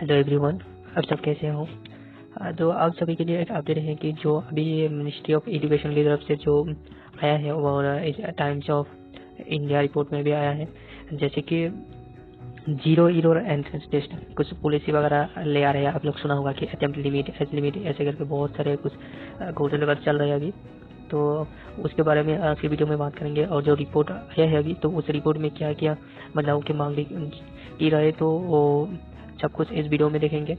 Hello everyone, आप सब कैसे हो। तो आप सभी के लिए एक अपडेट है कि जो अभी मिनिस्ट्री ऑफ एजुकेशन की तरफ से जो आया है और इस टाइम्स ऑफ इंडिया रिपोर्ट में भी आया है, जैसे कि जीरो ईयर एंट्रेंस टेस्ट कुछ पॉलिसी वगैरह ले आ रहे हैं। आप लोग सुना होगा कि अटेम्प्ट लिमिट, एज लिमिट, ऐसे करके बहुत सारे कुछ घोषणा वगैरह चल रहे हैं अभी। तो उसके बारे में आज की वीडियो में बात करेंगे। और जो रिपोर्ट आया है अभी, तो उस रिपोर्ट में क्या क्या बदलाव की मांग की रहे, तो वो सब कुछ इस वीडियो में देखेंगे।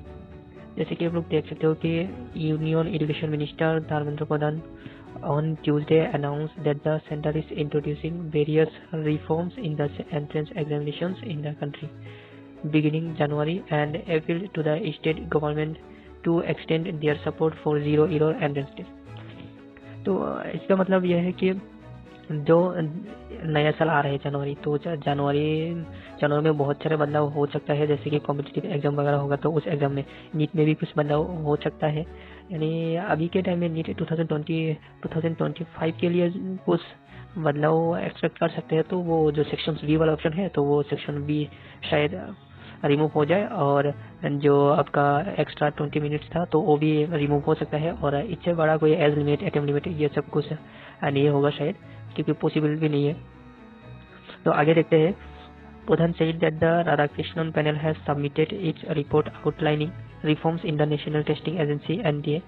जैसे कि आप लोग देख सकते हो कि union education minister Dharmendra Pradhan on Tuesday announced that the center is introducing various reforms in the entrance examinations in the country beginning January and appealed to the state government to extend their support for zero error entrance test। तो इसका मतलब यह है कि जो नया साल आ रहा है जनवरी, तो जनवरी में बहुत सारे बदलाव हो सकता है। जैसे कि कॉम्पिटिटिव एग्जाम वगैरह होगा तो उस एग्जाम में नीट में भी कुछ बदलाव हो सकता है। यानी अभी के टाइम में नीट 2025 के लिए कुछ बदलाव एक्सपेक्ट कर सकते हैं। तो वो जो सेक्शन बी वाला ऑप्शन है, तो वो सेक्शन बी शायद रिमूव हो जाए, और जो आपका एक्स्ट्रा 20 मिनट्स था तो वो भी रिमूव हो सकता है। और इससे बड़ा कोई एज लिमिट, अटेम्प्ट लिमिट, ये सब कुछ नहीं होगा शायद, क्योंकि पॉसिबल भी नहीं है। तो आगे देखते हैं। Pradhan said that the Radhakrishnan panel has submitted its report outlining reforms in the National Testing Agency (NTA)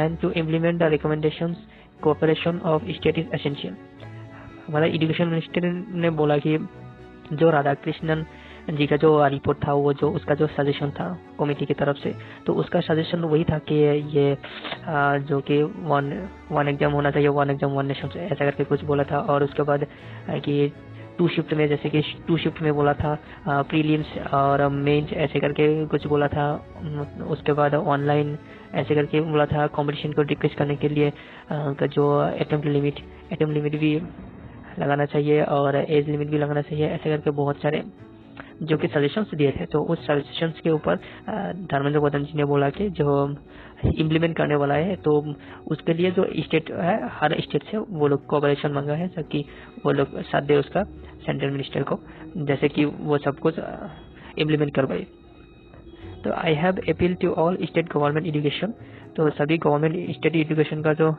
and to implement the recommendations, cooperation of state is essential। हमारा एजुकेशन मिनिस्टर ने बोला कि जो राधाकृष्णन जी का जो रिपोर्ट था, वो जो उसका जो सजेशन था कमेटी की तरफ से, तो उसका सजेशन वही था कि ये जो कि वन एग्जाम होना चाहिए, वन एग्जाम वन नेशन, ऐसा करके कुछ बोला था। और उसके बाद कि टू शिफ्ट में, जैसे कि टू शिफ्ट में बोला था, प्रीलिम्स और मेंस ऐसे करके कुछ बोला था। उसके बाद ऑनलाइन ऐसे करके बोला था। कंपटीशन को डिक्रीज करने के लिए जो अटेम्प्ट लिमिट भी लगाना चाहिए और एज लिमिट भी लगाना चाहिए, ऐसे करके बहुत सारे जो कि सजेशंस दिए थे। तो उस सजेशंस के ऊपर धर्मेंद्र प्रधान जी ने बोला कि जो इम्प्लीमेंट करने वाला है, तो उसके लिए जो स्टेट है, हर स्टेट से वो लोग कोऑपरेशन मांगा है, ताकि वो लोग साथ दे उसका सेंट्रल मिनिस्टर को, जैसे कि वो सब कुछ इम्प्लीमेंट करवाए। तो I have appeal to all state government education, तो सभी गवर्नमेंट स्टेट एजुकेशन का जो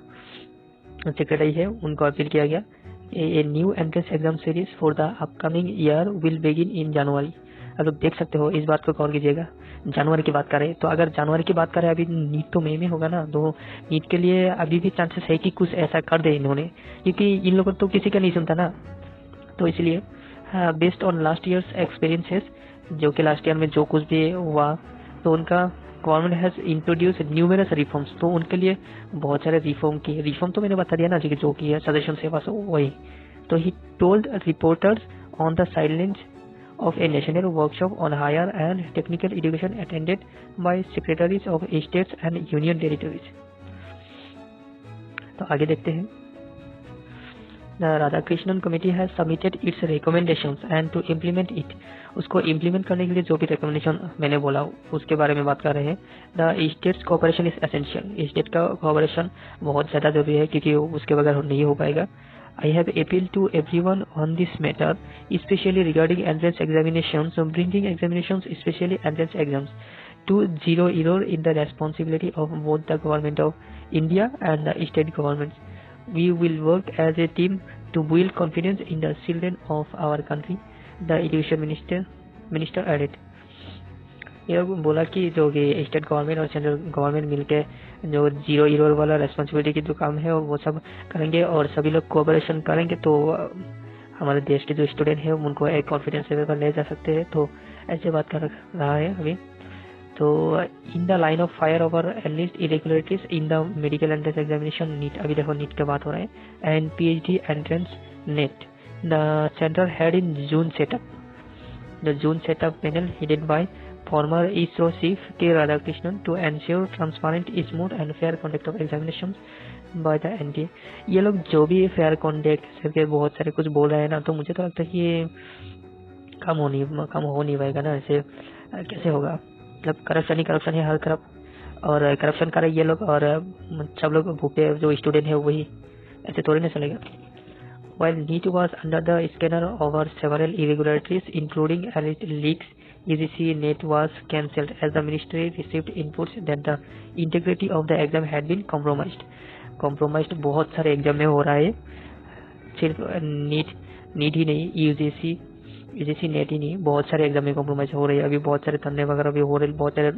सेक्रेटरी है उनको अपील किया गया। A new entrance exam series for the upcoming year will begin in January. आप लोग देख सकते हो, इस बात को गौर कीजिएगा, जनवरी की बात करें तो अगर जनवरी की बात करें, अभी नीट तो मई में होगा ना, तो नीट के लिए अभी भी चांसेस है कि कुछ ऐसा कर दे इन्होंने, क्योंकि इन लोगों तो किसी का नहीं सुनता ना। तो इसलिए based on last years experiences, जो कि लास्ट ईयर में जो कुछ भी हुआ, तो उनका government has introduce numerous reforms, तो उनके लिए बहुत सारे रिफॉर्म तो मैंने बता दिया ना, जो कि है सजेशन से बस वही। तो he told reporters on the silence of a national workshop on higher and technical education attended by secretaries of states and union territories। तो आगे देखते हैं। The Radhakrishnan committee has submitted its recommendations and to implement it। उसको implement करने के लिए जो भी रिकमेंडेशन मैंने बोला उसके बारे में बात कर रहे हैं। The states cooperation is essential। State का कोऑपरेशन बहुत ज़्यादा जरूरी है, क्योंकि उसके बगैर नहीं हो पाएगा। I have appealed to everyone on this matter, especially regarding entrance examinations, bringing examinations, especially entrance exams, to zero error in the responsibility of both the government of India and the state governments। We will work as a team to build confidence in the children of our country, the education minister added। ये बोला कि जो कि state government और central government मिलके जो zero year वाला responsibility की जो काम है वो सब करेंगे, और सभी लोग कोऑपरेशन करेंगे, तो हमारे देश के जो स्टूडेंट है उनको एक कॉन्फिडेंस लेवल पर ले जा सकते हैं। तो ऐसे बात कर रहा है अभी। तो in the line of fire over at least irregularities in the medical entrance examination NEET, अभी देखो नीट की बात हो रहा है, and PhD entrance NET, the centre had in June set up. The June set up panel headed by former ISRO chief K Radhakrishnan to ensure transparent, smooth and fair conduct of examinations by the NTA। ये लोग जो भी fair conduct करके बहुत सारे कुछ बोल रहे हैं ना, तो मुझे तो लगता है कि ये कम हो नहीं पाएगा ना। ऐसे कैसे होगा? मतलब करप्शन है हर तरफ, और करप्शन कर रहे ये लोग, और सब लोग भूखे जो स्टूडेंट है वही, ऐसे थोड़ी ना चलेगा। While NEET was under the scanner over several irregularities, including alleged leaks, UGC NET was cancelled as the ministry received inputs that the integrity of the exam had been compromised बहुत सारे exam में हो रहा है, सिर्फ NEET ही नहीं, UGC net ही नहीं, बहुत सारे एग्जाम में कॉम्प्रोमाइज हो रही है। अभी बहुत सारे धरने वगैरह भी हो रहे, बहुत सारे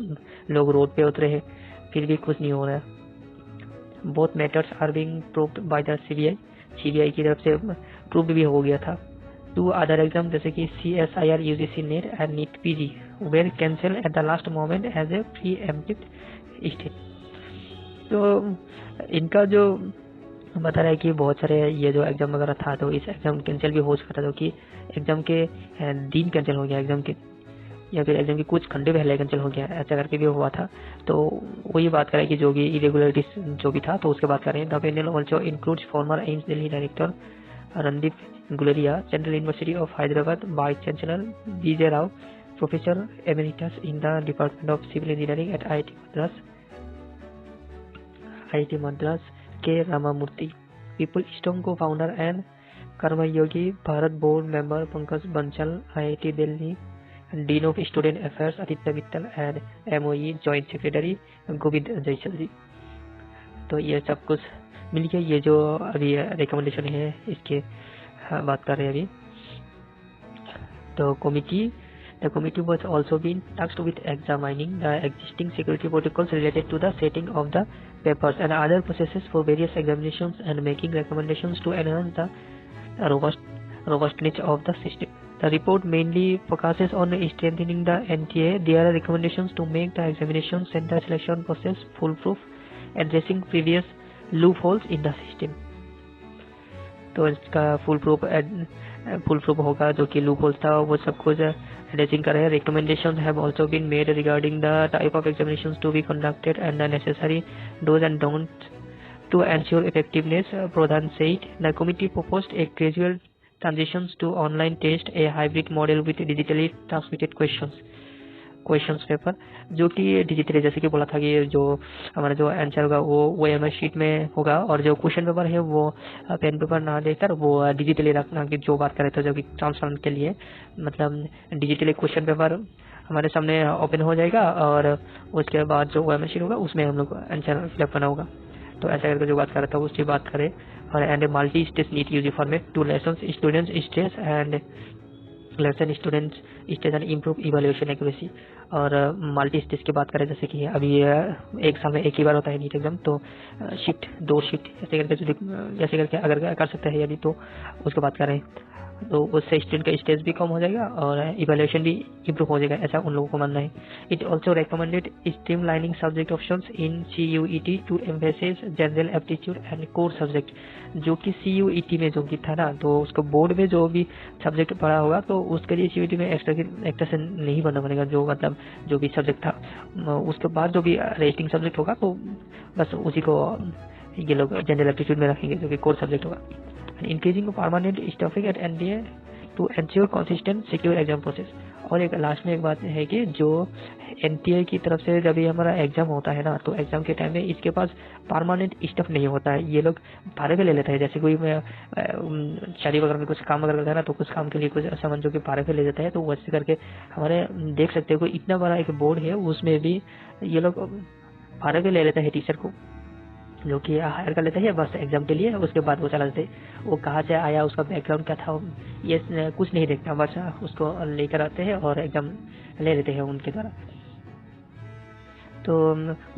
लोग रोड पे उतरे हैं, फिर भी कुछ नहीं हो रहा है। Both matters are being probed by the CBI की तरफ से प्रूव्ड भी हो गया था। 2 अदर एग्जाम जैसे कि CSIR UGC NET and NEET PG were cancel at the last moment as a preemptive state. तो इनका जो बता रहा है कि बहुत सारे ये जो एग्जाम वगैरह था तो इस एग्जाम कैंसिल भी हो सकता था, कि एग्जाम के दिन कैंसिल हो गया एग्जाम के, या फिर एग्जाम के कुछ घंटे पहले कैंसिल हो गया, ऐसा करके भी हुआ था। तो वही बात करें कि जो भी इरेगुलरिटीज जो भी था तो उसके बात करें। The panel also includes former AIIMS Delhi director Randeep Guleria, central university of Hyderabad vice chancellor BJ Rao, professor emeritus in the department of civil engineering at IIT Madras K Ramamurthy, PeopleStrong co founder and Karmayogi Bharat board member Pankaj Bansal, IIT Delhi dean of student affairs Aditya Mittal and MOE joint secretary Govind Jaiswal ji. तो ये सब कुछ मिलके ये जो अभी recommendation है इसके बात कर रहे हैं अभी। तो the committee was also been tasked with examining the existing security protocols related to the setting of the papers and other processes for various examinations and making recommendations to enhance the robustness of the system. The report mainly focuses on strengthening the NTA. There are recommendations to make the examination center selection process foolproof, addressing previous loopholes in the system. तो इसका full proof होगा, जो कि loop holes था वो सब कुछ addressing कर रहे हैं। Recommendation have also been made regarding the type of examinations to be conducted and the necessary dos and don'ts to ensure effectiveness, Pradhan said. The committee proposed a gradual transitions to online test, a hybrid model with digitally transmitted questions paper, जो कि digitally जैसे कि बोला था कि जो हमारा जो आंसर होगा वो MS शीट में होगा, और जो क्वेश्चन पेपर है वो पेन पेपर ना देकर वो डिजिटली रखना, कि जो बात कर रहे थे जो कि ट्रांसफर के लिए, मतलब डिजिटली क्वेश्चन पेपर हमारे सामने ओपन हो जाएगा और उसके बाद जो MS शीट होगा उसमें हम लोग आंसर फिलअप करना होगा। तो ऐसा करके जो बात कर रहा था उसकी बात करें। और and multi stage NEET UG format to lessen students stress and lessen students stage and improve evaluation accuracy. और मल्टी स्टेज की बात करें जैसे कि अभी एक साल में एक ही बार होता है नीट एग्जाम, तो शिफ्ट 2 शिफ्ट ऐसे करके अगर कर सकते हैं यदि तो उसकी बात करें तो उससे स्टूडेंट का स्टेज भी कम हो जाएगा और इवैल्यूएशन भी इम्प्रूव हो जाएगा, ऐसा उन लोगों को मानना है। It also recommended streamlining subject options in CUET to emphasis general aptitude and core subject, जो कि CUET में जो कि था ना, तो उसको बोर्ड में जो भी सब्जेक्ट पढ़ा होगा तो उसके लिए CUET में एक्स्ट्रा से नहीं बनना पड़ेगा, जो मतलब जो भी सब्जेक्ट था उसके बाद जो भी रेस्टिंग सब्जेक्ट होगा तो बस उसी को ये लोग जनरल एप्टीट्यूड में रखेंगे, जो कि कोर सब्जेक्ट होगा। Increasing permanent staffing at NTA to ensure consistent secure exam process. और एक लास्ट में एक बात है कि जो NTA की तरफ से जब भी हमारा एग्जाम होता है ना, तो एग्जाम के टाइम में इसके पास परमानेंट स्टाफ नहीं होता है, ये लोग भाड़े पे ले लेते हैं। जैसे कोई शादी वगैरह में कुछ काम वगैरह करता है ना, तो कुछ काम के लिए कुछ सामान जो कि भाड़े पे ले जाता है, तो वैसे करके हमारे देख सकते हो कोई इतना बड़ा एक बोर्ड है उसमें भी ये लोग भाड़े पे ले लेते हैं टीचर को, जो कि हायर कर लेते हैं बस एग्जाम के लिए, उसके बाद वो चला जाते, वो कहाँ से आया उसका बैकग्राउंड क्या था ये कुछ नहीं देखता, बस उसको लेकर आते हैं और एग्जाम ले लेते हैं उनके द्वारा। तो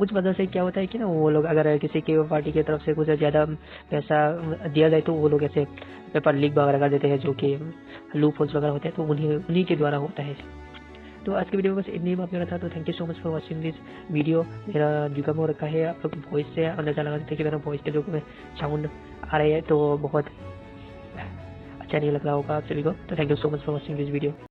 उस वजह से क्या होता है कि ना वो लोग अगर किसी की पार्टी की तरफ से कुछ ज़्यादा पैसा दिया जाए तो वो लोग ऐसे पेपर लीक वगैरह कर देते हैं, जो कि लूप होल्स वगैरह होते हैं, तो उन्हीं के द्वारा होता है। तो आज की वीडियो में बस इतनी बात करना था। तो thank you so much for watching this video. मेरा जुकाम हो रखा है, आप लोग वॉइस से अंदाजा लगा सकते हैं कि मेरा वॉइस के जो साउंड आ रहे हैं तो बहुत अच्छा नहीं लग रहा होगा आप सभी को। तो thank you so much for watching this video.